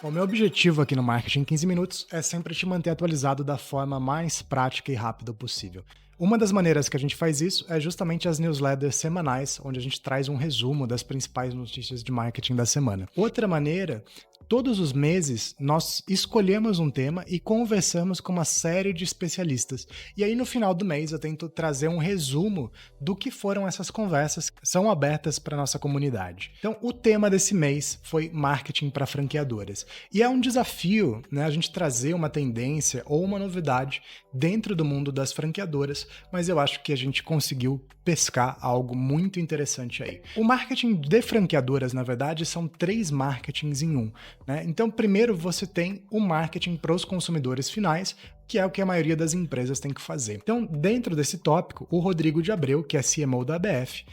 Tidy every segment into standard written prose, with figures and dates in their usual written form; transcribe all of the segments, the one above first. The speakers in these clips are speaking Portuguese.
O meu objetivo aqui no Marketing em 15 Minutos é sempre te manter atualizado da forma mais prática e rápida possível. Uma das maneiras que a gente faz isso é justamente as newsletters semanais, onde a gente traz um resumo das principais notícias de marketing da semana. Outra maneira, todos os meses nós escolhemos um tema e conversamos com uma série de especialistas. E aí no final do mês eu tento trazer um resumo do que foram essas conversas que são abertas para nossa comunidade. Então, o tema desse mês foi marketing para franqueadoras. E é um desafio, né, a gente trazer uma tendência ou uma novidade dentro do mundo das franqueadoras, mas eu acho que a gente conseguiu pescar algo muito interessante aí. O marketing de franqueadoras, na verdade, são 3 marketings em um, né? Então, primeiro você tem o marketing para os consumidores finais, que é o que a maioria das empresas tem que fazer. Então, dentro desse tópico, o Rodrigo de Abreu, que é CMO da ABF,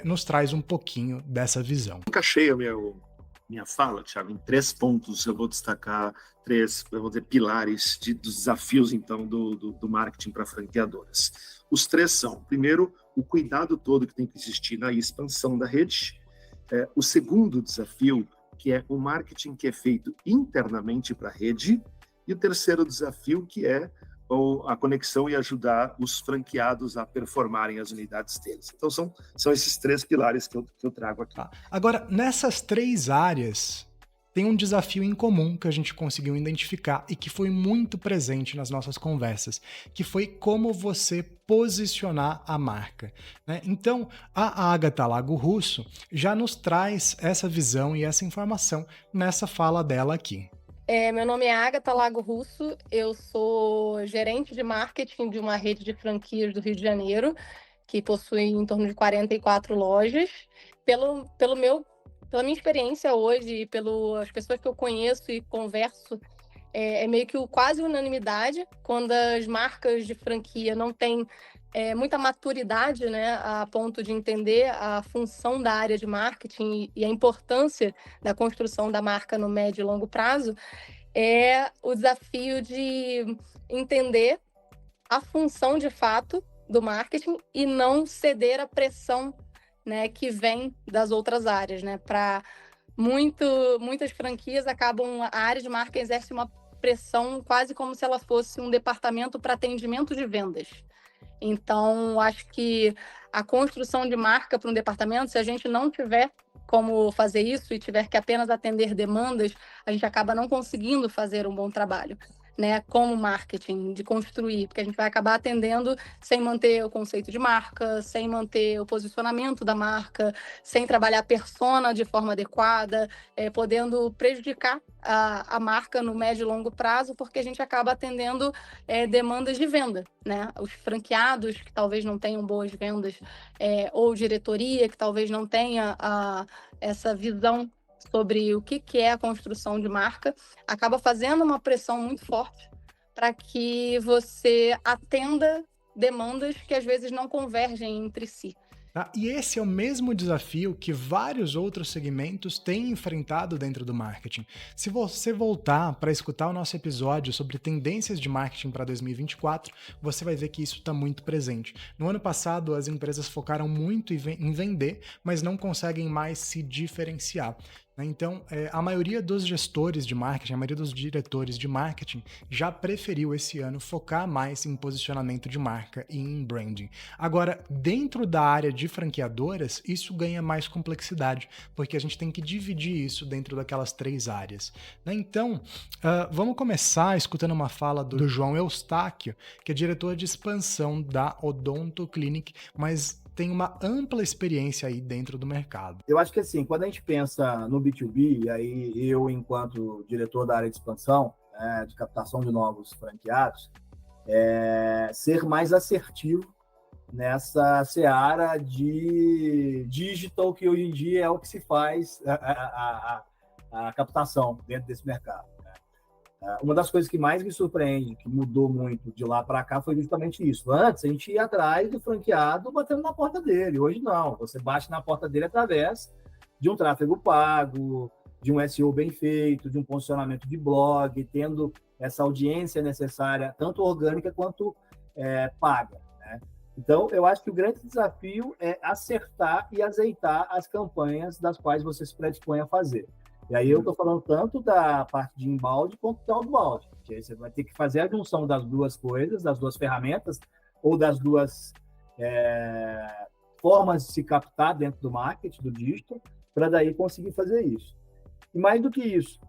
nos traz um pouquinho dessa visão. Encaixei minha fala, Thiago, em 3 pontos. Eu vou destacar 3, eu vou dizer, pilares dos desafios, então, do marketing para franqueadoras. Os 3 são, primeiro, o cuidado todo que tem que existir na expansão da rede. O segundo desafio, que é o marketing que é feito internamente para a rede. E o terceiro desafio, que é a conexão e ajudar os franqueados a performarem as unidades deles. Então, são esses 3 pilares que eu trago aqui. Tá. Agora, nessas 3 áreas, tem um desafio em comum que a gente conseguiu identificar e que foi muito presente nas nossas conversas, que foi como você posicionar a marca, né? Então, a Agatha Lago Russo já nos traz essa visão e essa informação nessa fala dela aqui. Meu nome é Agatha Lago Russo, eu sou gerente de marketing de uma rede de franquias do Rio de Janeiro, que possui em torno de 44 lojas. Pela minha experiência hoje e pelas pessoas que eu conheço e converso, é meio que quase unanimidade, quando as marcas de franquia não têm muita maturidade, né, a ponto de entender a função da área de marketing e a importância da construção da marca no médio e longo prazo, é o desafio de entender a função de fato do marketing e não ceder à pressão, né, que vem das outras áreas, né? Muitas franquias a área de marketing exerce uma pressão quase como se ela fosse um departamento para atendimento de vendas. Então, acho que a construção de marca para um departamento, se a gente não tiver como fazer isso e tiver que apenas atender demandas, a gente acaba não conseguindo fazer um bom trabalho, né? Como marketing, de construir, porque a gente vai acabar atendendo sem manter o conceito de marca, sem manter o posicionamento da marca, sem trabalhar a persona de forma adequada, podendo prejudicar a marca no médio e longo prazo, porque a gente acaba atendendo demandas de venda, né? Os franqueados que talvez não tenham boas vendas, ou diretoria que talvez não tenha essa visão sobre o que é a construção de marca, acaba fazendo uma pressão muito forte para que você atenda demandas que às vezes não convergem entre si. Tá? E esse é o mesmo desafio que vários outros segmentos têm enfrentado dentro do marketing. Se você voltar para escutar o nosso episódio sobre tendências de marketing para 2024, você vai ver que isso está muito presente. No ano passado, as empresas focaram muito em vender, mas não conseguem mais se diferenciar. Então, a maioria dos gestores de marketing, a maioria dos diretores de marketing já preferiu esse ano focar mais em posicionamento de marca e em branding. Agora, dentro da área de franqueadoras, isso ganha mais complexidade, porque a gente tem que dividir isso dentro daquelas 3 áreas. Então, vamos começar escutando uma fala do João Eustáquio, que é diretor de expansão da Odonto Clinic, mas tem uma ampla experiência aí dentro do mercado. Eu acho que assim, quando a gente pensa no B2B, e aí eu, enquanto diretor da área de expansão, de captação de novos franqueados, ser mais assertivo nessa seara de digital, que hoje em dia é o que se faz a captação dentro desse mercado. Uma das coisas que mais me surpreende, que mudou muito de lá para cá, foi justamente isso. Antes, a gente ia atrás do franqueado batendo na porta dele. Hoje, não. Você bate na porta dele através de um tráfego pago, de um SEO bem feito, de um posicionamento de blog, tendo essa audiência necessária, tanto orgânica quanto paga, né? Então, eu acho que o grande desafio é acertar e azeitar as campanhas das quais você se predispõe a fazer. E aí eu estou falando tanto da parte de inbound quanto da outbound. Que aí você vai ter que fazer a junção das duas coisas, das duas ferramentas, ou das duas formas de se captar dentro do marketing, do digital, para daí conseguir fazer isso. E mais do que isso,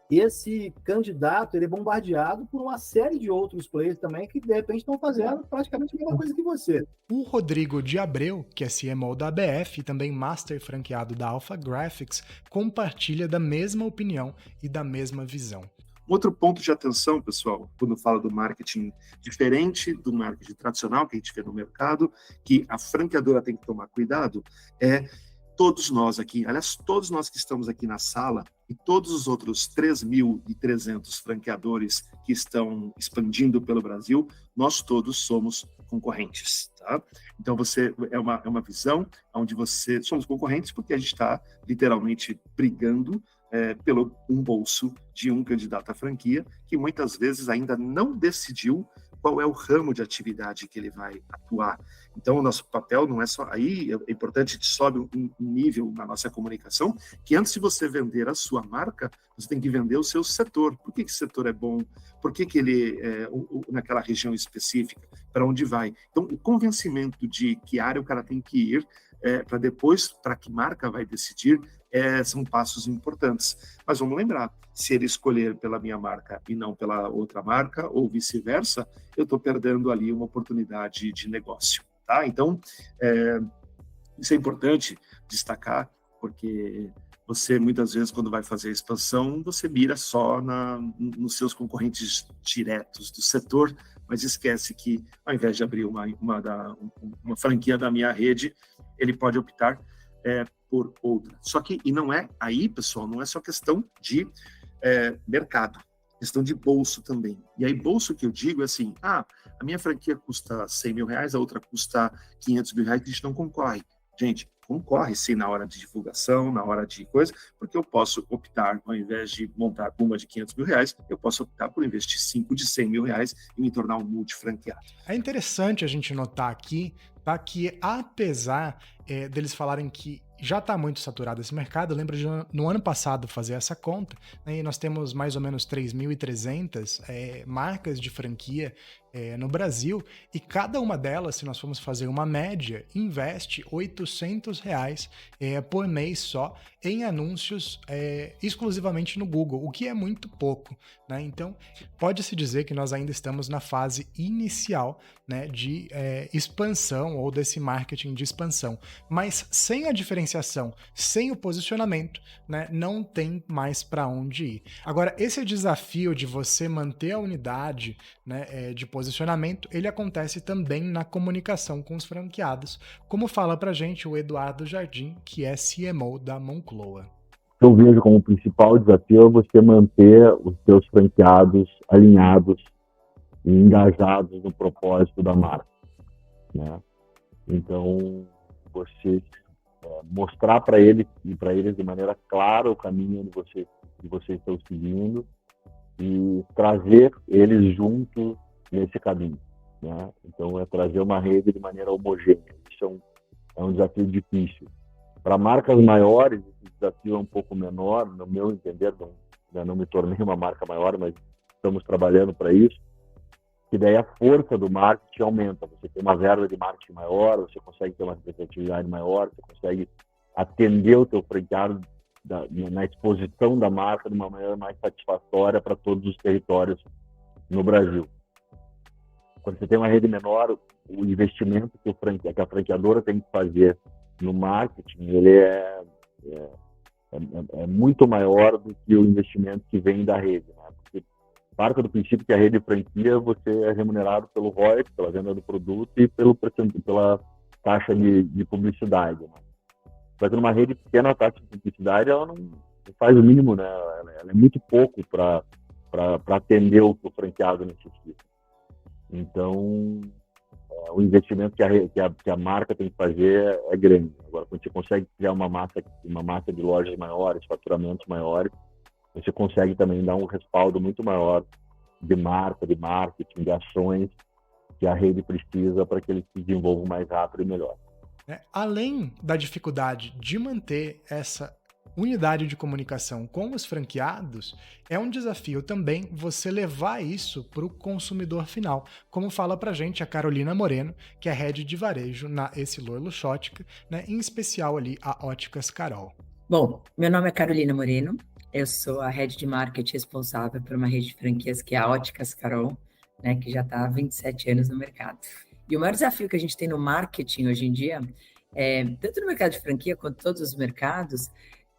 esse candidato ele é bombardeado por uma série de outros players também que, de repente, estão fazendo praticamente a mesma coisa que você. O Rodrigo de Abreu, que é CMO da ABF e também Master franqueado da Alpha Graphics, compartilha da mesma opinião e da mesma visão. Outro ponto de atenção, pessoal, quando fala do marketing diferente do marketing tradicional que a gente vê no mercado, que a franqueadora tem que tomar cuidado, é todos nós aqui, aliás, todos nós que estamos aqui na sala e todos os outros 3.300 franqueadores que estão expandindo pelo Brasil, nós todos somos concorrentes, tá? Então, é uma visão onde somos concorrentes porque a gente está literalmente brigando pelo um bolso de um candidato à franquia que muitas vezes ainda não decidiu qual é o ramo de atividade que ele vai atuar. Então, o nosso papel não é só... Aí é importante que sobe um nível na nossa comunicação, que antes de você vender a sua marca, você tem que vender o seu setor. Por que esse setor é bom? Por que ele é naquela região específica? Para onde vai? Então, o convencimento de que área o cara tem que ir, para depois, para que marca vai decidir, são passos importantes. Mas vamos lembrar, se ele escolher pela minha marca e não pela outra marca, ou vice-versa, eu estou perdendo ali uma oportunidade de negócio. Tá? Então, isso é importante destacar, porque você, muitas vezes, quando vai fazer a expansão, você mira só nos seus concorrentes diretos do setor, mas esquece que, ao invés de abrir uma franquia da minha rede, ele pode optar por outra. Só que, e não é aí, pessoal, não é só questão de mercado, questão de bolso também. E aí, bolso que eu digo é assim, a minha franquia custa 100 mil reais, a outra custa 500 mil reais, a gente não concorre. Gente, concorre sim na hora de divulgação, na hora de coisa, porque eu posso optar, ao invés de montar uma de 500 mil reais, eu posso optar por investir 5 de 100 mil reais e me tornar um multifranqueado. É interessante a gente notar aqui, tá, que apesar deles falarem que já está muito saturado esse mercado, eu lembro de no ano passado fazer essa conta, né, e nós temos mais ou menos 3.300 marcas de franquia no Brasil, e cada uma delas, se nós formos fazer uma média, investe R$800 por mês só em anúncios exclusivamente no Google, o que é muito pouco, né? Então, pode-se dizer que nós ainda estamos na fase inicial, né, de expansão ou desse marketing de expansão, mas sem a diferenciação, sem o posicionamento, né, não tem mais para onde ir. Agora, esse desafio de você manter a unidade, né, de posicionamento, ele acontece também na comunicação com os franqueados, como fala pra gente o Eduardo Jardim, que é CMO da Moncloa. Eu vejo como o principal desafio é você manter os seus franqueados alinhados e engajados no propósito da marca, né? Então, você mostrar para eles e para eles de maneira clara o caminho que vocês estão seguindo e trazer eles junto nesse caminho, né? Então, é trazer uma rede de maneira homogênea. Isso é um desafio difícil. Para marcas maiores, esse desafio é um pouco menor, no meu entender, não me tornei uma marca maior, mas estamos trabalhando para isso, que daí a força do marketing aumenta. Você tem uma verba de marketing maior, você consegue ter uma representatividade maior, você consegue atender o teu franqueado na exposição da marca de uma maneira mais satisfatória para todos os territórios no Brasil. Quando você tem uma rede menor, o investimento que a franqueadora tem que fazer no marketing, ele é muito maior do que o investimento que vem da rede, né? Porque parte do princípio que a rede de franquia, você é remunerado pelo ROI, pela venda do produto e pela taxa de publicidade, né? Mas numa rede pequena, a taxa de publicidade ela não faz o mínimo, né? Ela é muito pouco para atender o que o franqueado necessita. Então, o investimento que a marca tem que fazer é grande. Agora, quando você consegue criar uma massa de lojas maiores, faturamentos maiores, você consegue também dar um respaldo muito maior de marca, de marketing, de ações que a rede precisa para que eles se desenvolvam mais rápido e melhor. Além da dificuldade de manter essa unidade de comunicação com os franqueados, é um desafio também você levar isso para o consumidor final, como fala pra gente a Carolina Moreno, que é head de varejo na Essilor Luxottica, né, em especial ali a Óticas Carol. Bom, meu nome é Carolina Moreno, eu sou a head de marketing responsável por uma rede de franquias que é a Óticas Carol, né, que já está há 27 anos no mercado. E o maior desafio que a gente tem no marketing hoje em dia, tanto no mercado de franquia quanto todos os mercados,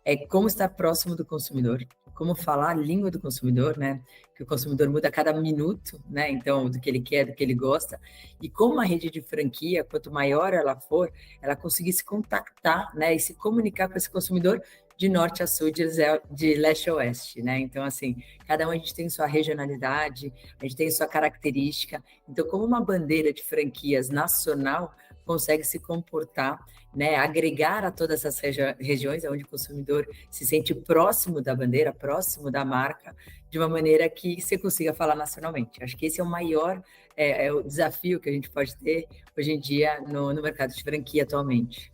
é como estar próximo do consumidor, como falar a língua do consumidor, né? Que o consumidor muda a cada minuto, né? Então, do que ele quer, do que ele gosta. E como a rede de franquia, quanto maior ela for, ela conseguir se contactar, né? E se comunicar com esse consumidor de norte a sul, de leste a oeste, né? Então, assim, cada um a gente tem sua regionalidade, a gente tem sua característica. Então, como uma bandeira de franquias nacional consegue se comportar, né, agregar a todas essas regiões onde o consumidor se sente próximo da bandeira, próximo da marca, de uma maneira que você consiga falar nacionalmente. Acho que esse é o maior o desafio que a gente pode ter hoje em dia no mercado de franquia atualmente.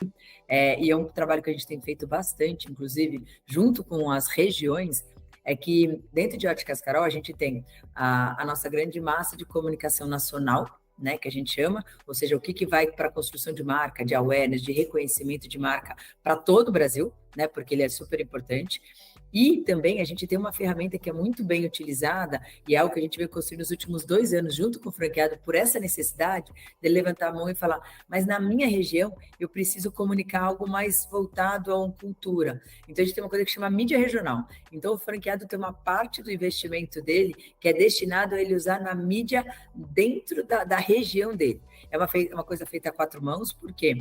E é um trabalho que a gente tem feito bastante, inclusive, junto com as regiões, é que dentro de Óticas Carol a gente tem a nossa grande massa de comunicação nacional, né, que a gente chama, ou seja, o que vai para a construção de marca, de awareness, de reconhecimento de marca para todo o Brasil, né, porque ele é super importante. E também a gente tem uma ferramenta que é muito bem utilizada e é algo que a gente veio construir nos últimos 2 anos junto com o franqueado por essa necessidade de levantar a mão e falar, mas na minha região eu preciso comunicar algo mais voltado a uma cultura. Então a gente tem uma coisa que chama mídia regional. Então o franqueado tem uma parte do investimento dele que é destinado a ele usar na mídia dentro da região dele. É uma coisa feita a 4 mãos, porque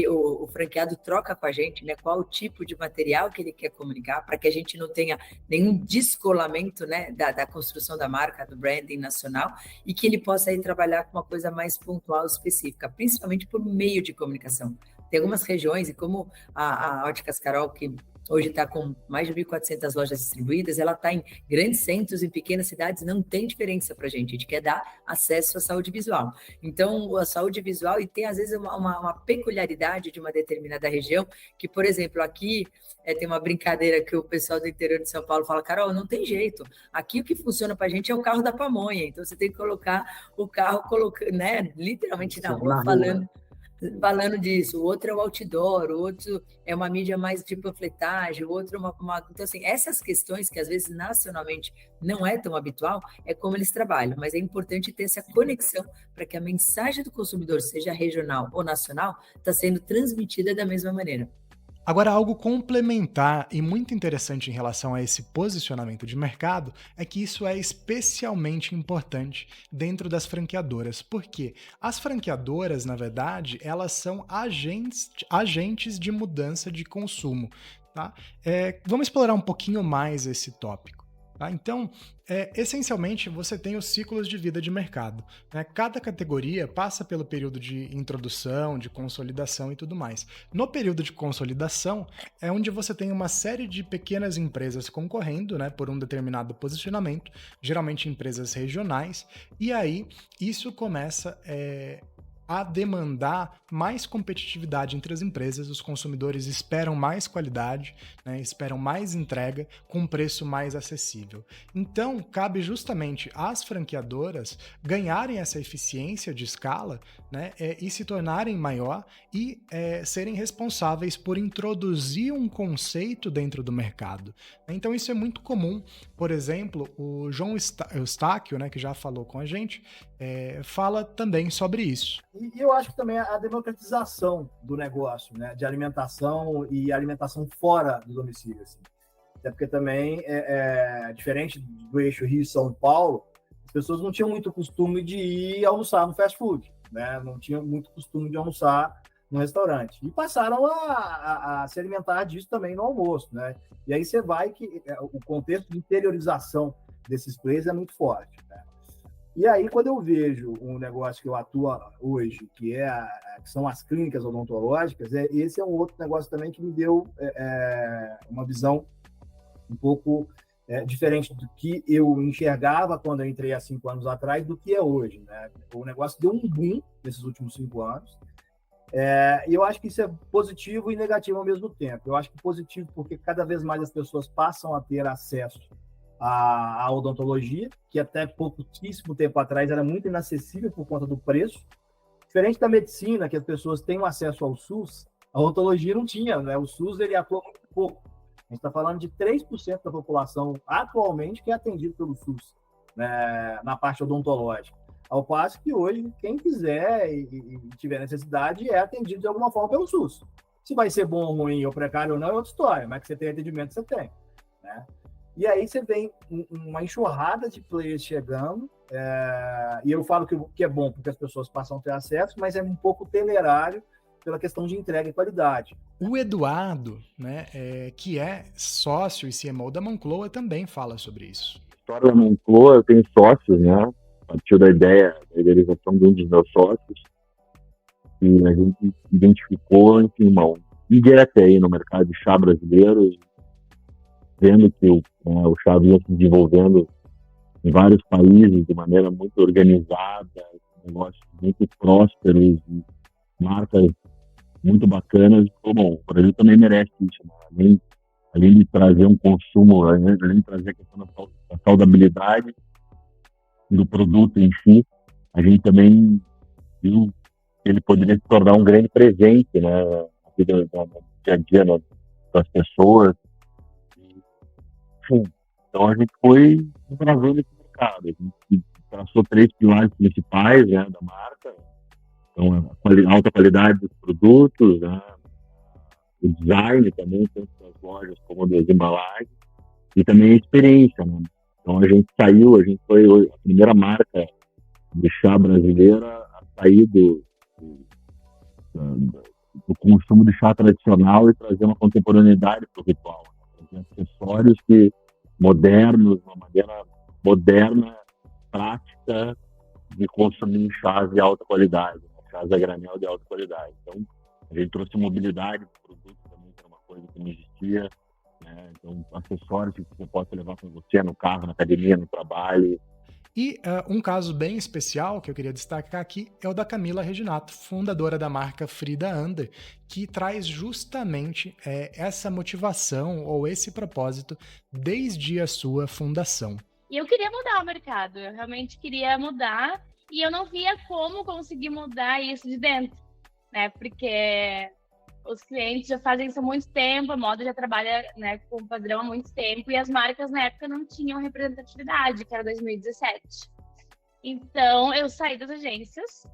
o franqueado troca com a gente, né, qual o tipo de material que ele quer comunicar, para que a gente não tenha nenhum descolamento, né, da construção da marca, do branding nacional, e que ele possa aí trabalhar com uma coisa mais pontual, específica, principalmente por meio de comunicação. Tem algumas regiões, e como a Óticas Carol, que hoje está com mais de 1.400 lojas distribuídas, ela está em grandes centros, em pequenas cidades, não tem diferença para a gente quer dar acesso à saúde visual. Então, a saúde visual, e tem às vezes uma peculiaridade de uma determinada região, que, por exemplo, aqui tem uma brincadeira que o pessoal do interior de São Paulo fala, Carol, não tem jeito, aqui o que funciona para a gente é o carro da pamonha, então você tem que colocar o carro, né, literalmente na rua, falando disso. O outro é o outdoor, o outro é uma mídia mais de panfletagem, o outro é Então, assim, essas questões que às vezes nacionalmente não é tão habitual, é como eles trabalham, mas é importante ter essa conexão para que a mensagem do consumidor, seja regional ou nacional, está sendo transmitida da mesma maneira. Agora, algo complementar e muito interessante em relação a esse posicionamento de mercado é que isso é especialmente importante dentro das franqueadoras, porque as franqueadoras, na verdade, elas são agentes de mudança de consumo, tá? Vamos explorar um pouquinho mais esse tópico. Tá? Então, essencialmente, você tem os ciclos de vida de mercado, né? Cada categoria passa pelo período de introdução, de consolidação e tudo mais. No período de consolidação, é onde você tem uma série de pequenas empresas concorrendo, né, por um determinado posicionamento, geralmente empresas regionais, e aí isso começa a demandar mais competitividade entre as empresas, os consumidores esperam mais qualidade, né, esperam mais entrega com um preço mais acessível. Então, cabe justamente às franqueadoras ganharem essa eficiência de escala, né, e se tornarem maior e serem responsáveis por introduzir um conceito dentro do mercado. Então, isso é muito comum. Por exemplo, o João Eustáquio, né, que já falou com a gente, fala também sobre isso. E eu acho que também a democratização do negócio, né, de alimentação e alimentação fora do domicílio, assim. Até porque também, diferente do eixo Rio-São Paulo, as pessoas não tinham muito costume de ir almoçar no fast food, né? Não tinham muito costume de almoçar no restaurante. E passaram a se alimentar disso também no almoço, né? E aí você vai que o contexto de interiorização desses players é muito forte, né? E aí, quando eu vejo um negócio que eu atuo hoje, que são as clínicas odontológicas, esse é um outro negócio também que me deu uma visão um pouco diferente do que eu enxergava quando eu entrei há 5 anos atrás, do que é hoje, né? O negócio deu um boom nesses últimos 5 anos, E eu acho que isso é positivo e negativo ao mesmo tempo. Eu acho que positivo porque cada vez mais as pessoas passam a ter acesso à odontologia, que até pouquíssimo tempo atrás era muito inacessível por conta do preço. Diferente da medicina, que as pessoas têm acesso ao SUS, a odontologia não tinha, né? O SUS ele atua muito pouco. A gente está falando de 3% da população atualmente que é atendido pelo SUS, né, na parte odontológica. Ao passo que hoje, quem quiser e tiver necessidade, é atendido de alguma forma pelo SUS. Se vai ser bom, ruim ou precário ou não é outra história, mas que você tem atendimento, você tem. Né? E aí você vem uma enxurrada de players chegando, e eu falo que é bom porque as pessoas passam a ter acesso, mas é um pouco temerário pela questão de entrega e qualidade. O Eduardo, né, que é sócio e CMO da Moncloa, também fala sobre isso. A história da Moncloa, eu tenho sócios, né? Partiu da ideia da idealização de um dos meus sócios, e a gente identificou, enfim, uma ingressa aí no mercado de chá brasileiro, vendo que o chá vinha se desenvolvendo em vários países de maneira muito organizada, negócios muito prósperos, marcas muito bacanas. Bom, o Brasil também merece isso, né? Além de trazer um consumo, além de trazer a questão da saudabilidade do produto em si, a gente também viu que ele poderia se tornar um grande presente, né, na vida, no dia a dia das pessoas. Enfim, então a gente foi desbravando esse mercado. A gente traçou 3 pilares principais, né, da marca. Então, a alta qualidade dos produtos, né, o design também, tanto das lojas como das embalagens, e também a experiência, né? Então a gente foi a primeira marca de chá brasileira a sair do consumo de chá tradicional e trazer uma contemporaneidade para o ritual. Trazer acessórios modernos, uma maneira moderna, prática de consumir chás de alta qualidade, chás a granel de alta qualidade. Então a gente trouxe mobilidade para o produto também, que era uma coisa que não existia. Então, acessórios que você pode levar com você no carro, na academia, no trabalho. E um caso bem especial que eu queria destacar aqui é o da Camila Reginato, fundadora da marca Frida Under, que traz justamente essa motivação ou esse propósito desde a sua fundação. E eu queria mudar o mercado, eu realmente queria mudar e eu não via como conseguir mudar isso de dentro, né? Porque os clientes já fazem isso há muito tempo, a moda já trabalha, né, com padrão há muito tempo, e as marcas na época não tinham representatividade, que era 2017. Então, eu saí das agências,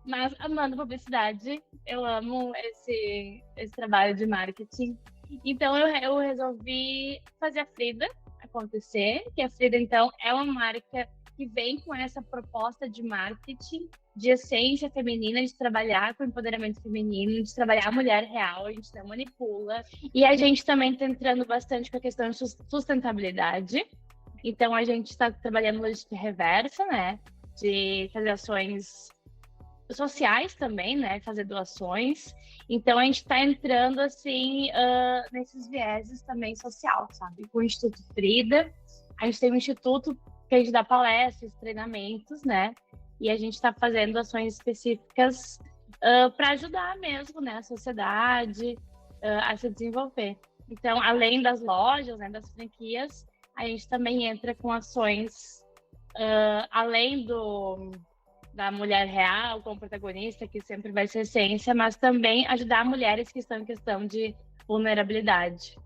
mas amando publicidade, eu amo esse trabalho de marketing. Então, eu resolvi fazer a Frida acontecer, que a Frida, então, é uma marca que vem com essa proposta de marketing, de essência feminina, de trabalhar com empoderamento feminino, de trabalhar a mulher real, a gente não manipula. E a gente também está entrando bastante com a questão de sustentabilidade. Então, a gente está trabalhando logística reversa, né? De fazer ações sociais também, né? Fazer doações. Então, a gente está entrando, assim, nesses vieses também social, sabe? Com o Instituto Frida. A gente tem um instituto que a gente dá palestras, treinamentos, né? E a gente está fazendo ações específicas para ajudar mesmo, né, a sociedade a se desenvolver. Então, além das lojas, né, das franquias, a gente também entra com ações além da mulher real como protagonista, que sempre vai ser essência, mas também ajudar mulheres que estão em questão de vulnerabilidade.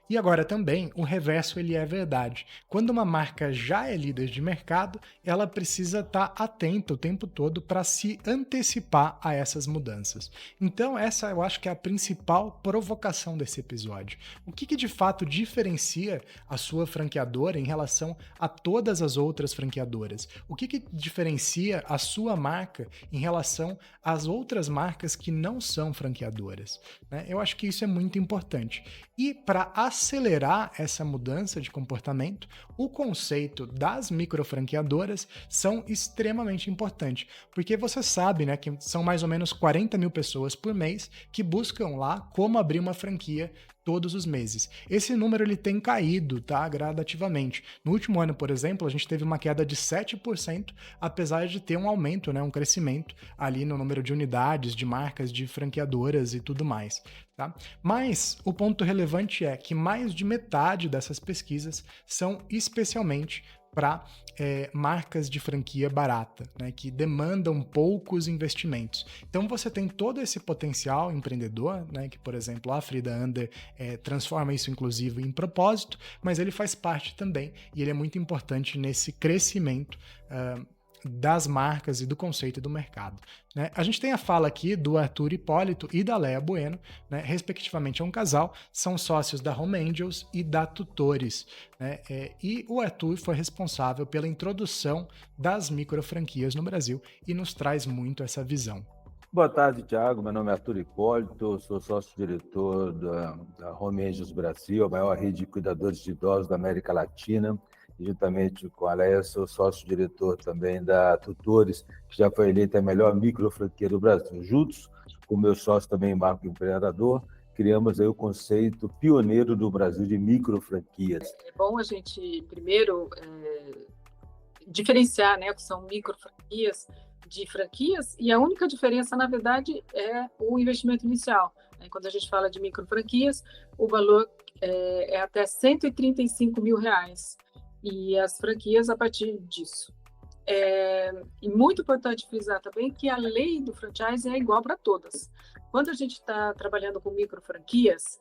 E agora também, o reverso ele é verdade. Quando uma marca já é líder de mercado, ela precisa estar atenta o tempo todo para se antecipar a essas mudanças. Então essa eu acho que é a principal provocação desse episódio. O que de fato diferencia a sua franqueadora em relação a todas as outras franqueadoras? O que diferencia a sua marca em relação às outras marcas que não são franqueadoras? Né? Eu acho que isso é muito importante. E para acelerar essa mudança de comportamento, o conceito das microfranqueadoras são extremamente importantes, porque você sabe, né, que são mais ou menos 40 mil pessoas por mês que buscam lá como abrir uma franquia todos os meses. Esse número ele tem caído, tá, gradativamente. No último ano, por exemplo, a gente teve uma queda de 7%, apesar de ter um aumento, né, um crescimento ali no número de unidades, de marcas, de franqueadoras e tudo mais. Tá? Mas o ponto relevante é que mais de metade dessas pesquisas são especialmente para marcas de franquia barata, né, que demandam poucos investimentos. Então você tem todo esse potencial empreendedor, né, que, por exemplo, a Frida Under transforma isso, inclusive, em propósito, mas ele faz parte também e ele é muito importante nesse crescimento das marcas e do conceito do mercado. Né? A gente tem a fala aqui do Arthur Hipólito e da Lea Bueno, né? Respectivamente é um casal, são sócios da Home Angels e da Tutores. Né? E o Arthur foi responsável pela introdução das micro franquias no Brasil e nos traz muito essa visão. Boa tarde, Thiago. Meu nome é Arthur Hipólito, sou sócio-diretor da Home Angels Brasil, a maior rede de cuidadores de idosos da América Latina. Juntamente com a Leia, sou sócio-diretor também da Tutores, que já foi eleita a melhor micro-franquia do Brasil. Juntos, com o meu sócio também, Marco Empreendedor, criamos aí o conceito pioneiro do Brasil de micro-franquias. É bom a gente, primeiro, diferenciar, né, o que são micro-franquias de franquias, e a única diferença, na verdade, é o investimento inicial. Quando a gente fala de micro-franquias, o valor é até R$135 mil, e as franquias a partir disso. E muito importante frisar também que a lei do franchise é igual para todas. Quando a gente está trabalhando com micro franquias,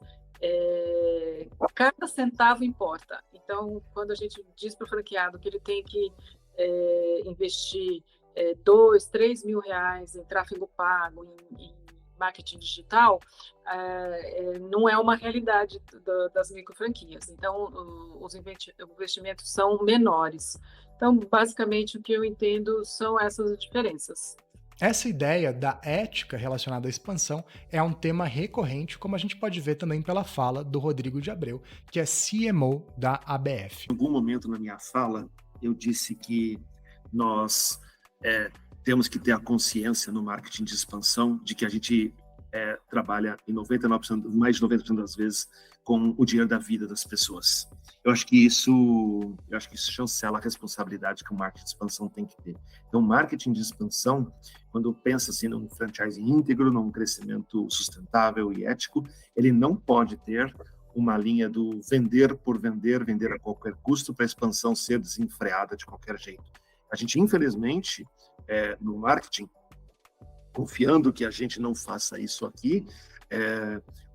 cada centavo importa. Então, quando a gente diz para o franqueado que ele tem que investir R$2, R$3 mil em tráfego pago, em marketing digital, não é uma realidade das micro franquias. Então, os investimentos são menores. Então, basicamente, o que eu entendo são essas diferenças. Essa ideia da ética relacionada à expansão é um tema recorrente, como a gente pode ver também pela fala do Rodrigo de Abreu, que é CMO da ABF. Em algum momento na minha fala, eu disse que nós temos que ter a consciência no marketing de expansão de que a gente trabalha em 99%, mais de 90% das vezes com o dinheiro da vida das pessoas. Eu acho que isso chancela a responsabilidade que o marketing de expansão tem que ter. Então, o marketing de expansão, quando pensa assim num franchise íntegro, num crescimento sustentável e ético, ele não pode ter uma linha do vender por vender, vender a qualquer custo, para a expansão ser desenfreada de qualquer jeito. A gente, infelizmente, no marketing, confiando que a gente não faça isso aqui,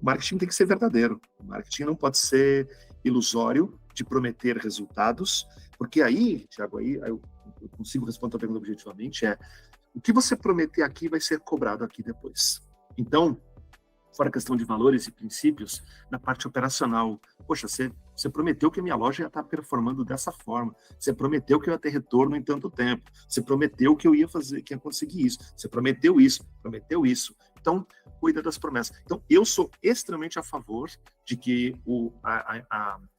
o marketing tem que ser verdadeiro. O marketing não pode ser ilusório de prometer resultados, porque aí, Thiago, eu consigo responder a pergunta objetivamente, o que você prometer aqui vai ser cobrado aqui depois. Então, fora a questão de valores e princípios, na parte operacional, poxa, você prometeu que a minha loja ia estar performando dessa forma, você prometeu que eu ia ter retorno em tanto tempo, você prometeu que eu ia fazer, que ia conseguir isso, você prometeu isso. Então, cuida das promessas. Então, eu sou extremamente a favor de que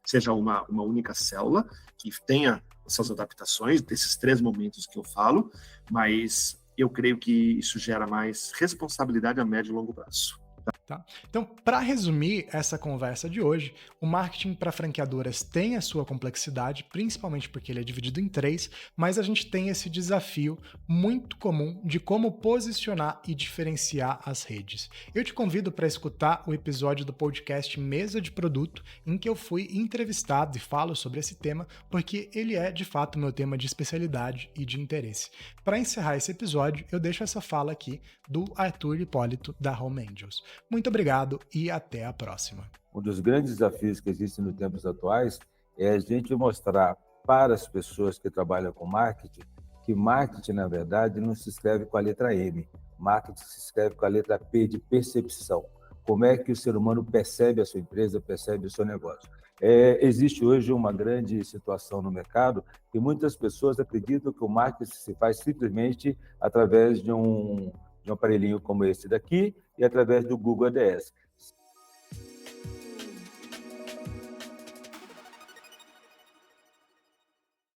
seja uma única célula, que tenha essas adaptações, desses 3 momentos que eu falo, mas eu creio que isso gera mais responsabilidade a médio e longo prazo. Tá? Então, para resumir essa conversa de hoje, o marketing para franqueadoras tem a sua complexidade, principalmente porque ele é dividido em 3, mas a gente tem esse desafio muito comum de como posicionar e diferenciar as redes. Eu te convido para escutar o episódio do podcast Mesa de Produto, em que eu fui entrevistado e falo sobre esse tema, porque ele é, de fato, meu tema de especialidade e de interesse. Para encerrar esse episódio, eu deixo essa fala aqui do Arthur Hipólito, da Home Angels. Muito obrigado e até a próxima. Um dos grandes desafios que existem nos tempos atuais é a gente mostrar para as pessoas que trabalham com marketing que marketing, na verdade, não se escreve com a letra M. Marketing se escreve com a letra P, de percepção. Como é que o ser humano percebe a sua empresa, percebe o seu negócio. Existe hoje uma grande situação no mercado que muitas pessoas acreditam que o marketing se faz simplesmente através de um aparelhinho como esse daqui e através do Google Ads.